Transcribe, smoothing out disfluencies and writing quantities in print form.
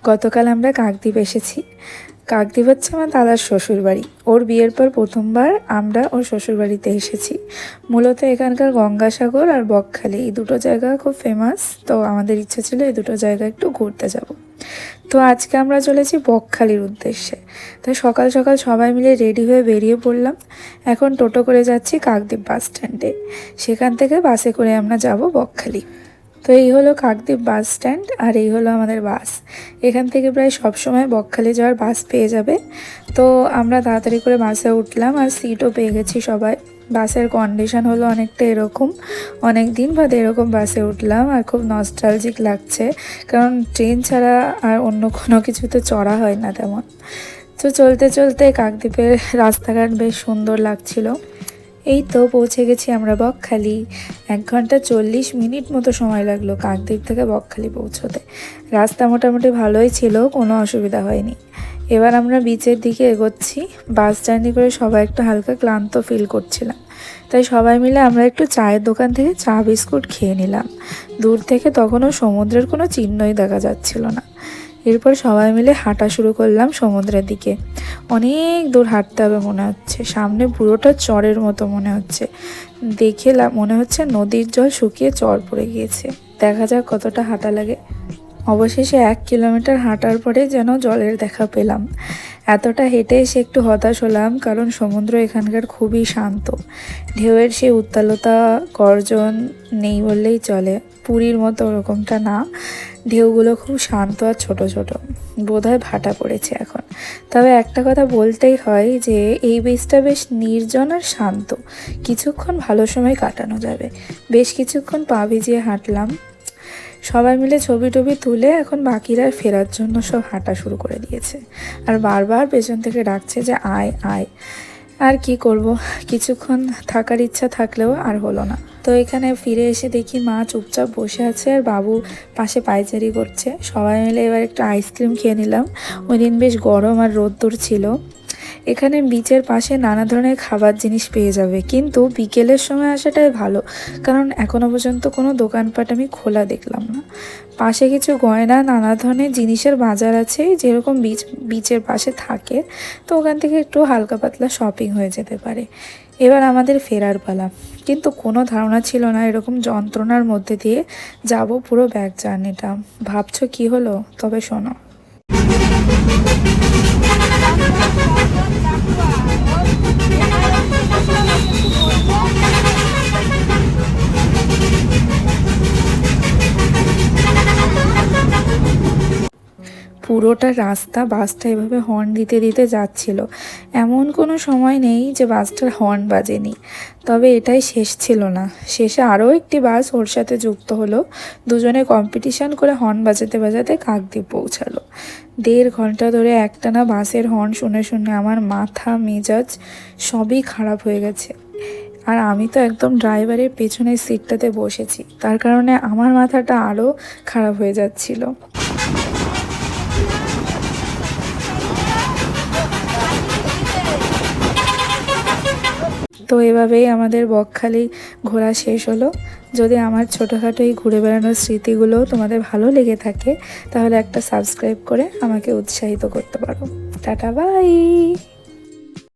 গতকাল আমরা কাকদ্বীপ এসেছি। কাকদ্বীপ হচ্ছে আমার দাদার শ্বশুরবাড়ি। ওর বিয়ের পর প্রথমবার আমরা ওর শ্বশুরবাড়িতে এসেছি। মূলত এখানকার গঙ্গাসাগর আর বকখালি এই দুটো জায়গা খুব ফেমাস, তো আমাদের ইচ্ছা ছিল এই দুটো জায়গা একটু ঘুরতে যাব। তো আজকে আমরা চলেছি বকখালির উদ্দেশ্যে। তাই সকাল সকাল সবাই মিলে রেডি হয়ে বেরিয়ে পড়লাম। এখন টোটো করে যাচ্ছি কাকদ্বীপ বাস স্ট্যান্ডে, সেখান থেকে বাসে করে আমরা যাব বকখালি। তো এই হলো কাকদ্বীপ বাস স্ট্যান্ড আর এই হলো আমাদের বাস। এখান থেকে প্রায় সব সময় বকখালি যাওয়ার বাস পেয়ে যাবে। তো আমরা তাড়াতাড়ি করে বাসে উঠলাম আর সিটও পেয়ে গেছি সবাই। বাসের কন্ডিশন হলো অনেকটা এরকম, অনেক দিন বাদে এরকম বাসে উঠলাম আর খুব নস্টালজিক লাগছে, কারণ ট্রেন ছাড়া আর অন্য কোনো কিছুতে চড়া হয় না তেমন। তো চলতে চলতে কাকদ্বীপের রাস্তাঘাট বেশ সুন্দর লাগছিল। এই তো পৌঁছে গেছি আমরা বকখালি। 1 ঘন্টা 40 মিনিট মতো সময় লাগলো কাকদ্বীপ থেকে বকখালি পৌঁছতে। রাস্তা মোটামুটি ভালোই ছিল, কোনো অসুবিধা হয়নি। এবার আমরা বিচের দিকে এগোচ্ছি। বাস জার্নি করে সবাই একটু হালকা ক্লান্ত ফিল করছিলাম, তাই সবাই মিলে আমরা একটু চায়ের দোকান থেকে চা বিস্কুট খেয়ে নিলাম। দূর থেকে তখনও সমুদ্রের কোনো চিহ্নই দেখা যাচ্ছিল না। এরপর সবাই মিলে হাঁটা শুরু করলাম সমুদ্রের দিকে। অনেক দূর হাঁটতে হবে মনে হচ্ছে, সামনে পুরোটা চরের মতো মনে হচ্ছে। দেখে মনে হচ্ছে নদীর জল শুকিয়ে চর পড়ে গিয়েছে। দেখা যাক কতটা হাঁটা লাগে। অবশেষে 1 কিলোমিটার হাঁটার পরে যেন জলের দেখা পেলাম। এতটা হেঁটে এসে একটু হতাশ হলাম, কারণ সমুদ্র এখানকার খুবই শান্ত। ঢেউয়ের সেই উত্তালতা গর্জন নেই বললেই চলে। পুরীর মতো ওরকমটা না, ঢেউগুলো খুব শান্ত আর ছোট ছোট। বোধহয় ভাটা পড়েছে এখন। তবে একটা কথা বলতেই হয় যে এই বীচটা বেশ নির্জন আর শান্ত। কিছুক্ষণ ভালো সময় কাটানো যাবে। বেশ কিছুক্ষণ পা ভিজিয়ে হাঁটলাম। সবাই মিলে ছবি টবি তুলে এখন বাকিরা ফেরার জন্য সব হাঁটা শুরু করে দিয়েছে আর বারবার পেছন থেকে ডাকছে যে আয় আয়। আর কি করব, কিছুক্ষণ থাকার ইচ্ছা থাকলেও আর হলো না। তো এখানে ফিরে এসে দেখি মা চুপচাপ বসে আছে আর বাবু পাশে পায়চারি করছে। সবাই মিলে এবার একটু আইসক্রিম খেয়ে নিলাম। ওই দিন বেশ গরম আর রোদ্দুর ছিল। এখানে বিচের পাশে নানা ধরনের খাবার জিনিস পেয়ে যাবে, কিন্তু বিকেলের সময় আসাটাই ভালো, কারণ এখনও পর্যন্ত কোনো দোকানপাট আমি খোলা দেখলাম না। পাশে কিছু গয়না নানা ধরনের জিনিসের বাজার আছে, যেরকম বিচের পাশে থাকে, তো ওখান থেকে একটু হালকা পাতলা শপিং হয়ে যেতে পারে। এবার আমাদের ফেরার পালা, কিন্তু কোনো ধারণা ছিল না এরকম যন্ত্রণার মধ্যে দিয়ে যাব পুরো ব্যাক জার্নিটা। ভাবছো কি হলো? তবে শোনো। পুরোটা রাস্তা বাসটা এভাবে হর্ন দিতে দিতে যাচ্ছিল। এমন কোনো সময় নেই যে বাসটার হর্ন বাজেনি। তবে এটাই শেষ ছিল না, শেষে আরও একটি বাস ওর সাথে যুক্ত হলো। দুজনে কম্পিটিশান করে হর্ন বাজাতে বাজাতে কাকদ্বীপ পৌঁছালো। 1.5 ঘন্টা ধরে একটানা বাসের হর্ন শুনে শুনে আমার মাথা মেজাজ সবই খারাপ হয়ে গেছে। আর আমি তো একদম ড্রাইভারের পেছনের সিটটাতে বসেছি, তার কারণে আমার মাথাটা আরও খারাপ হয়ে যাচ্ছিল। তো এভাবেই আমাদের বকখালি ঘোরা শেষ হলো। যদি আমার ছোটোখাটো এই ঘুরে বেড়ানোর স্মৃতিগুলো তোমাদের ভালো লেগে থাকে, তাহলে একটা সাবস্ক্রাইব করে আমাকে উৎসাহিত করতে পারো। Tata, by.